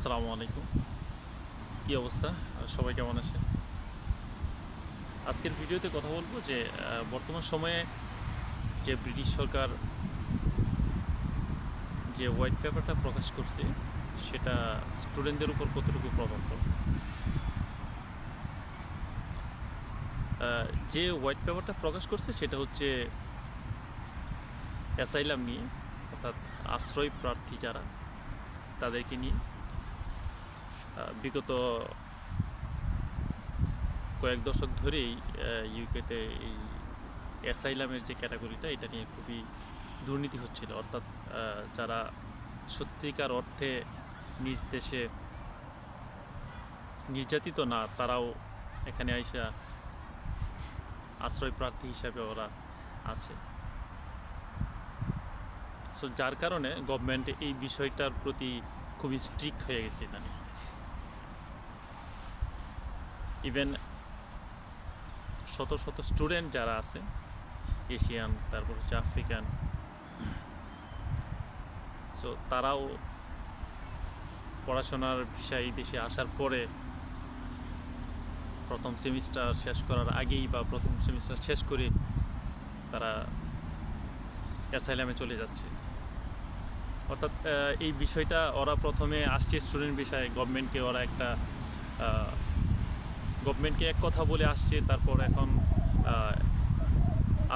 আসসালামু আলাইকুম। কী অবস্থা? সবাই কেমন আছে? আজকের ভিডিওতে কথা বলবো যে বর্তমান সময়ে যে ব্রিটিশ সরকার যে হোয়াইট পেপারটা প্রকাশ করছে সেটা স্টুডেন্টদের উপর কতটুকু প্রভাব পড়ে। যে হোয়াইট পেপারটা প্রকাশ করছে সেটা হচ্ছে অ্যাসাইলাম নিয়ে, অর্থাৎ আশ্রয় প্রার্থী যারা তাদেরকে নিয়ে বিগত কয়েক দশক ধরেই ইউকেতে এই অ্যাসাইলামের যে ক্যাটাগরিটা এটা নিয়ে খুবই দুর্নীতি হচ্ছিল। অর্থাৎ যারা সত্যিকার অর্থে নিজ দেশে নির্যাতিত না, তারাও এখানে আইসা আশ্রয় প্রার্থী হিসাবে ওরা আছে। সো যার কারণে গভর্নমেন্ট এই বিষয়টার প্রতি খুবই স্ট্রিক্ট হয়ে গেছে ইদানিং। ইভেন শত শত স্টুডেন্ট যারা আছে এশিয়ান, তারপর হচ্ছে আফ্রিকান, সো তারাও পড়াশোনার ভিসায় এই দেশে আসার পরে প্রথম সেমিস্টার শেষ করার আগেই বা প্রথম সেমিস্টার শেষ করে তারা অ্যাসাইলামে চলে যাচ্ছে। অর্থাৎ এই বিষয়টা ওরা প্রথমে আসছে স্টুডেন্ট বিষয়ে, গভর্নমেন্টকে এক কথা বলে আসছে, তারপর এখন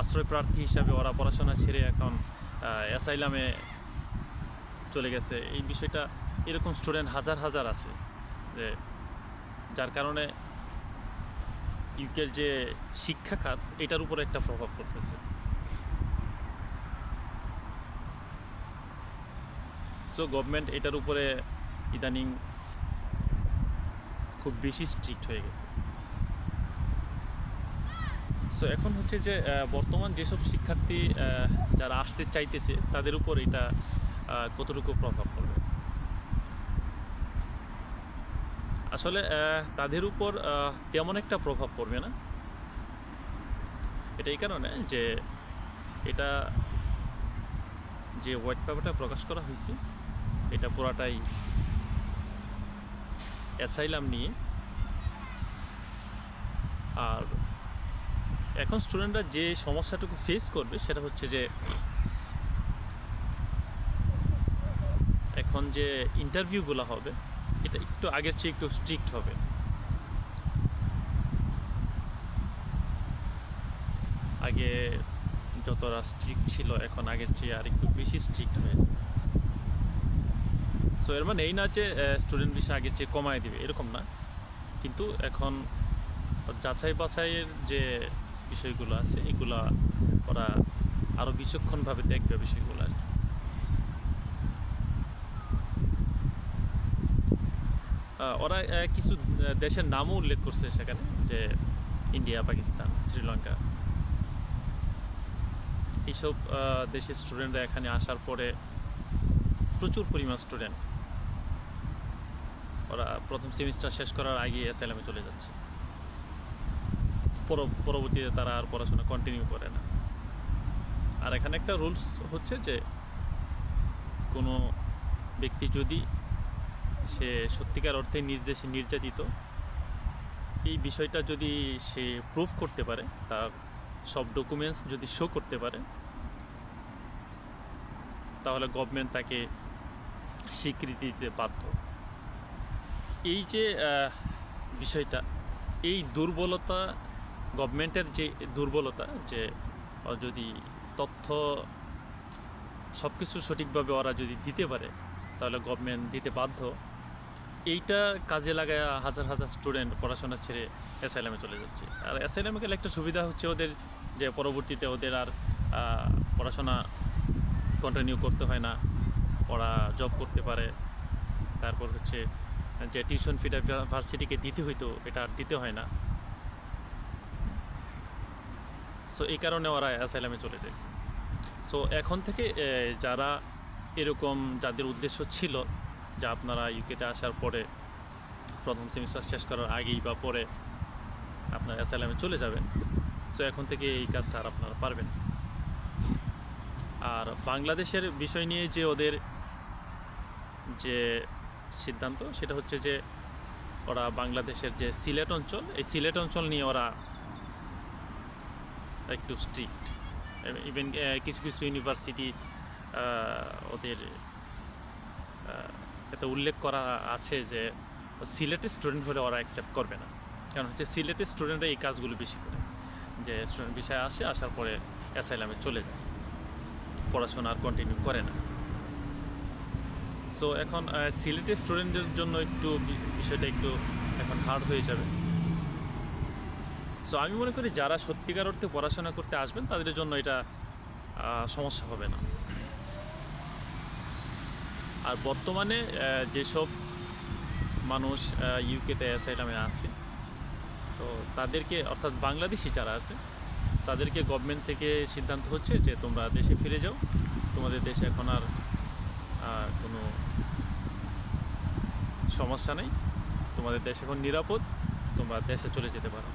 আশ্রয় প্রার্থী হিসাবে ওরা পড়াশোনা ছেড়ে এখন অ্যাসাইলামে চলে গেছে। এই বিষয়টা এরকম স্টুডেন্ট হাজার হাজার আছে, যে যার কারণে ইউকের যে শিক্ষা খাত এটার উপরে একটা প্রভাব পড়তেছে। সো গভর্নমেন্ট এটার উপরে ইদানিং খুব বেশি স্ট্রিক্ট হয়ে গেছে। সো এখন হচ্ছে যে বর্তমান যেসব শিক্ষার্থী যারা আসতে চাইতেছে তাদের উপর এটা কতটুকু প্রভাব পড়বে। আসলে তাদের উপর তেমন একটা প্রভাব পড়বে না। এটা এই কারণে যে এটা যে হোয়াইট পেপারটা প্রকাশ করা হয়েছে এটা পুরাটাই অ্যাসাইলাম নিয়ে। আর এখন স্টুডেন্টরা যে সমস্যাটুকু ফেস করবে সেটা হচ্ছে যে এখন যে ইন্টারভিউগুলো হবে এটা একটু আগের চেয়ে একটু স্ট্রিক্ট হবে। আগে যতটা স্ট্রিক্ট ছিল এখন আগের চেয়ে আর একটু বেশি স্ট্রিক্ট হয়ে যাবে। সো এর মানে এই না যে স্টুডেন্ট বিষয় আগের চেয়ে কমায় দিবে, এরকম না, কিন্তু এখন যাচাই বাছাইয়ের যে বিষয়গুলো আছে এগুলো ওরা আরও বিচক্ষণভাবে দেখবে বিষয়গুলো আর কি। ওরা কিছু দেশের নামও উল্লেখ করছে সেখানে, যে ইন্ডিয়া, পাকিস্তান, শ্রীলঙ্কা, এইসব দেশের স্টুডেন্টরা এখানে আসার পরে প্রচুর পরিমাণ স্টুডেন্ট ওরা প্রথম সেমিস্টার শেষ করার আগে অ্যাসাইলামে চলে যাচ্ছে। পরবর্তীতে তারা আর পড়াশোনা কন্টিনিউ করে না। আর এখানে একটা রুলস হচ্ছে যে কোনো ব্যক্তি যদি সে সত্যিকার অর্থে নিজ দেশে নির্যাতিত, এই বিষয়টা যদি সে প্রুফ করতে পারে, তার সব ডকুমেন্টস যদি শো করতে পারে, তাহলে গভর্নমেন্ট তাকে স্বীকৃতি দিতে বাধ্য। এই যে বিষয়টা, এই দুর্বলতা, গভর্নমেন্টের যে দুর্বলতা, যে যদি তথ্য সব কিছু সঠিকভাবে ওরা যদি দিতে পারে তাহলে গভর্নমেন্ট দিতে বাধ্য, এইটা কাজে লাগায় হাজার হাজার স্টুডেন্ট পড়াশোনা ছেড়ে অ্যাসাইলামে চলে যাচ্ছে। আর অ্যাসাইলামে গেলে একটা সুবিধা হচ্ছে ওদের, যে পরবর্তীতে ওদের আর পড়াশোনা কন্টিনিউ করতে হয় না, ওরা জব করতে পারে। তারপর হচ্ছে যে টিউশন ফিটা ভার্সিটিকে দিতে হইতো এটা আর দিতে হয় না। সো এই কারণে ওরা অ্যাসাইলামে চলে যায়। সো এখন থেকে যারা এরকম, যাদের উদ্দেশ্য ছিল যে আপনারা ইউকেতে আসার পরে প্রথম সেমিস্টার শেষ করার আগেই বা পরে আপনার অ্যাসাইলামে চলে যাবেন, সো এখন থেকে এই কাজটা আর আপনারা পারবেন। আর বাংলাদেশের বিষয় নিয়ে যে ওদের যে সিদ্ধান্ত, সেটা হচ্ছে যে ওরা বাংলাদেশের যে সিলেট অঞ্চল, এই সিলেট অঞ্চল নিয়ে ওরা একটু স্ট্রিক্ট। ইভেন কিছু কিছু ইউনিভার্সিটি ওদের এতে উল্লেখ করা আছে যে সিলেটের স্টুডেন্ট হলে ওরা অ্যাকসেপ্ট করবে না, কারণ হচ্ছে সিলেটের স্টুডেন্টরা এই কাজগুলো বেশি করে, যে স্টুডেন্ট বিষয়ে আসে, আসার পরে অ্যাসাইলামে চলে যায়, পড়াশোনা আর কন্টিনিউ করে না। সো এখন সিলেটের স্টুডেন্টদের জন্য একটু বিষয়টা একটু এখন হার্ড হয়ে যাবে। সো আমি মনে করি যারা সত্যিকার অর্থে পড়াশোনা করতে আসবেন তাদের জন্য এটা সমস্যা হবে না। আর বর্তমানে যেসব মানুষ ইউকেতে অ্যাসাইলামে আছে, তো তাদেরকে, অর্থাৎ বাংলাদেশি যারা আছে, তাদেরকে গভর্নমেন্ট থেকে সিদ্ধান্ত হচ্ছে যে তোমরা দেশে ফিরে যাও, তোমাদের দেশে এখন আর কোনো সমস্যা নেই, তোমাদের দেশ এখন নিরাপদ, তোমরা দেশে চলে যেতে পারো।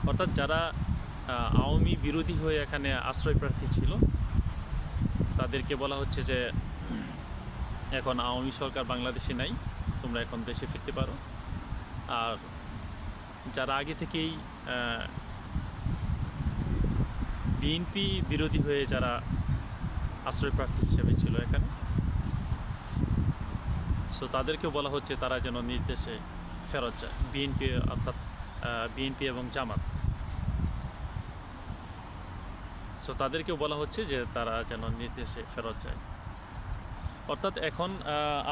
অর্থাৎ যারা আওয়ামী বিরোধী হয়ে এখানে আশ্রয় প্রার্থী ছিল, তাদেরকে বলা হচ্ছে যে এখন আওয়ামী সরকার বাংলাদেশে নাই, তোমরা এখন দেশে ফিরতে পারো। আর যারা আগে থেকেই বিএনপি বিরোধী হয়ে যারা আশ্রয় প্রার্থী হিসেবে ছিল এখানে, সো তাদেরকেও বলা হচ্ছে তারা যেন নিজ দেশে ফেরত যায়। বিএনপি, অর্থাৎ বিএনপি এবং জামাত, সো তাদেরকেও বলা হচ্ছে যে তারা যেন নিজ দেশে ফেরত যায়। অর্থাৎ এখন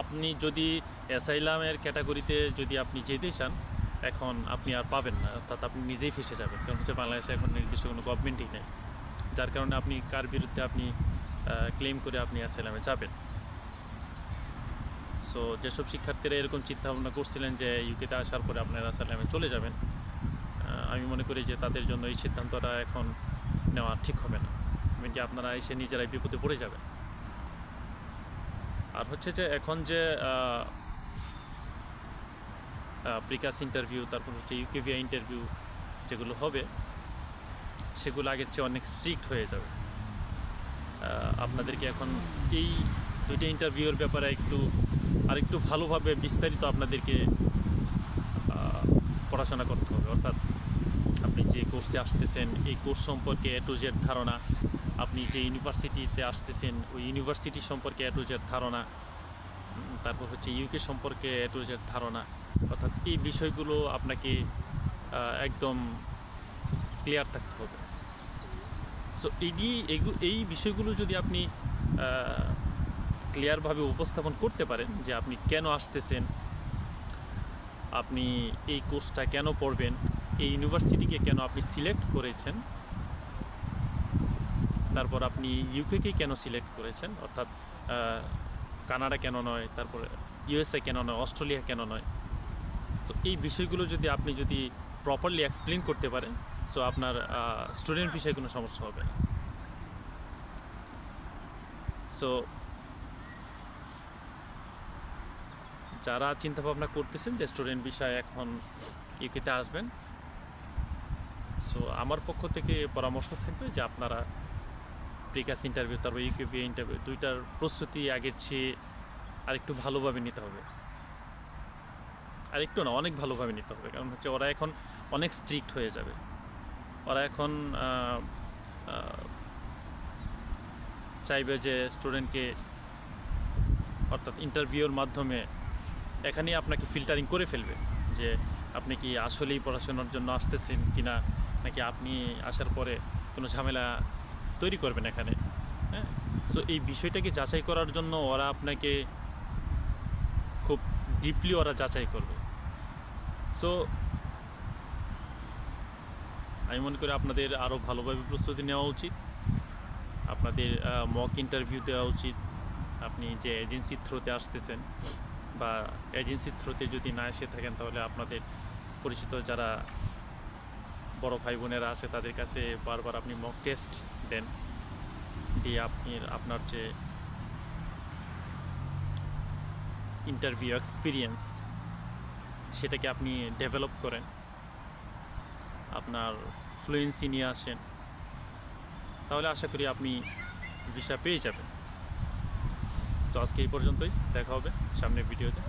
আপনি যদি অ্যাসাইলামের ক্যাটাগরিতে যদি আপনি যেতে চান, এখন আপনি আর পাবেন না, অর্থাৎ আপনি নিজেই ফেসে যাবেন, কারণ হচ্ছে বাংলাদেশে এখন নির্দিষ্ট কোনো গভর্নমেন্টই নেই, যার কারণে আপনি কার বিরুদ্ধে আপনি ক্লেম করে আপনি অ্যাসাইলামে যাবেন। সো যেসব শিক্ষার্থীরা এরকম চিন্তাভাবনা করছিলেন যে ইউকেতে আসার পরে আপনারা অ্যাসাইলামে চলে যাবেন, আমি মনে করি যে তাদের জন্য এই সিদ্ধান্তটা এখন নেওয়া ঠিক হবে না, এমনকি আপনারা এসে নিজেরাই বিপদে পড়ে যাবেন। আর হচ্ছে যে এখন যে প্রিকাস ইন্টারভিউ, তারপর হচ্ছে ইউকেভিয়া ইন্টারভিউ যেগুলো হবে, সেগুলো আগের চেয়ে অনেক স্ট্রিক্ট হয়ে যাবে। আপনাদেরকে এখন এই দুইটা ইন্টারভিউর ব্যাপারে আরেকটু ভালোভাবে বিস্তারিত আপনাদেরকে পড়াশোনা করতে হবে। অর্থাৎ আপনি যে কোর্সে আসতেছেন, এই কোর্স সম্পর্কে A to Z ধারণা, আপনি যে ইউনিভার্সিটিতে আসতেছেন ওই ইউনিভার্সিটি সম্পর্কে A to Z ধারণা, তারপর হচ্ছে ইউকে সম্পর্কে A to Z ধারণা, অর্থাৎ এই বিষয়গুলো আপনাকে একদম ক্লিয়ার থাকতে হবে। সো এই বিষয়গুলো যদি আপনি ক্লিয়ারভাবে উপস্থাপন করতে পারেন যে আপনি কেন আসতেছেন, আপনি এই কোর্সটা কেন পড়বেন, এই ইউনিভার্সিটিকে কেন আপনি সিলেক্ট করেছেন, তারপর আপনি ইউকেকে কেন সিলেক্ট করেছেন, অর্থাৎ কানাডা কেন নয়, তারপর USA কেন নয়, অস্ট্রেলিয়া কেন নয়। সো এই বিষয়গুলো যদি আপনি প্রপারলি এক্সপ্লেন করতে পারেন, সো আপনার স্টুডেন্ট ভিসায় কোনো সমস্যা হবে না। সো যারা চিন্তাভাবনা করতেছেন যে স্টুডেন্ট ভিসায় এখন ইউকেতে আসবেন, সো আমার পক্ষ থেকে পরামর্শ থাকবে যে আপনারা প্রিকাস ইন্টারভিউ, তারপর ইউকেভিয়া ইন্টারভিউ, দুইটার প্রস্তুতি আগের চেয়ে আরেকটু ভালোভাবে নিতে হবে। আরেকটু না, অনেক ভালোভাবে নিতে হবে, কারণ হচ্ছে ওরা এখন অনেক স্ট্রিক্ট হয়ে যাবে। ওরা এখন চাইবে যে স্টুডেন্টকে, অর্থাৎ ইন্টারভিউর মাধ্যমে এখানেই আপনাকে ফিল্টারিং করে ফেলবে যে আপনি কি আসলেই পড়াশোনার জন্য আসতেছেন কিনা, নাকি আপনি আসার পরে কোনো ঝামেলা তৈরি করবেন এখানে। হ্যাঁ, সো এই বিষয়টাকে যাচাই করার জন্য ওরা আপনাকে খুব ডিপলি ওরা যাচাই করবে। সো আমি মনে করি আপনাদের আরও ভালোভাবে প্রস্তুতি নেওয়া উচিত, আপনাদের মক ইন্টারভিউ দেওয়া উচিত। আপনি যে এজেন্সির থ্রুতে আসতেছেন, বা এজেন্সির থ্রুতে যদি না এসে থাকেন, তাহলে আপনাদের পরিচিত যারা বড় ভাই বোনেরা আছে তাদের কাছে বারবার আপনি মক টেস্ট দেন, দিয়ে আপনার যে ইন্টারভিউ এক্সপিরিয়েন্স সেটাকে আপনি ডেভেলপ করেন, আপনার ফ্লুয়েন্সি নিয়ে আসেন, তাহলে আশা করি আপনি ভিসা পেয়ে যাবেন। সো আজকে এই পর্যন্তই, দেখা হবে সামনের ভিডিওতে।